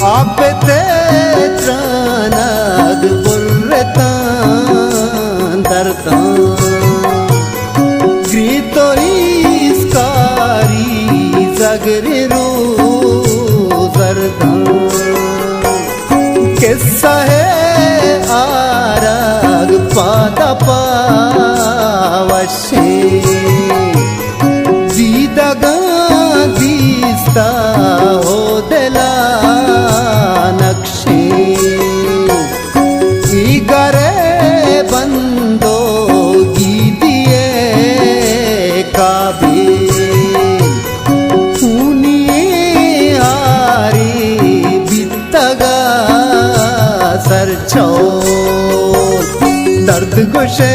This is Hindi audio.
आप ते त्रानग बुर्रतान दरतान ग्रीतो इसकारी जगरे रो जरतान किस्सा है आरग पादा पावशे दीदगा दीस्ता हो दिला नक्शे इगरे बंदो गीदिए काबे उनिए आरी बितगा सरछो दर्द गुशे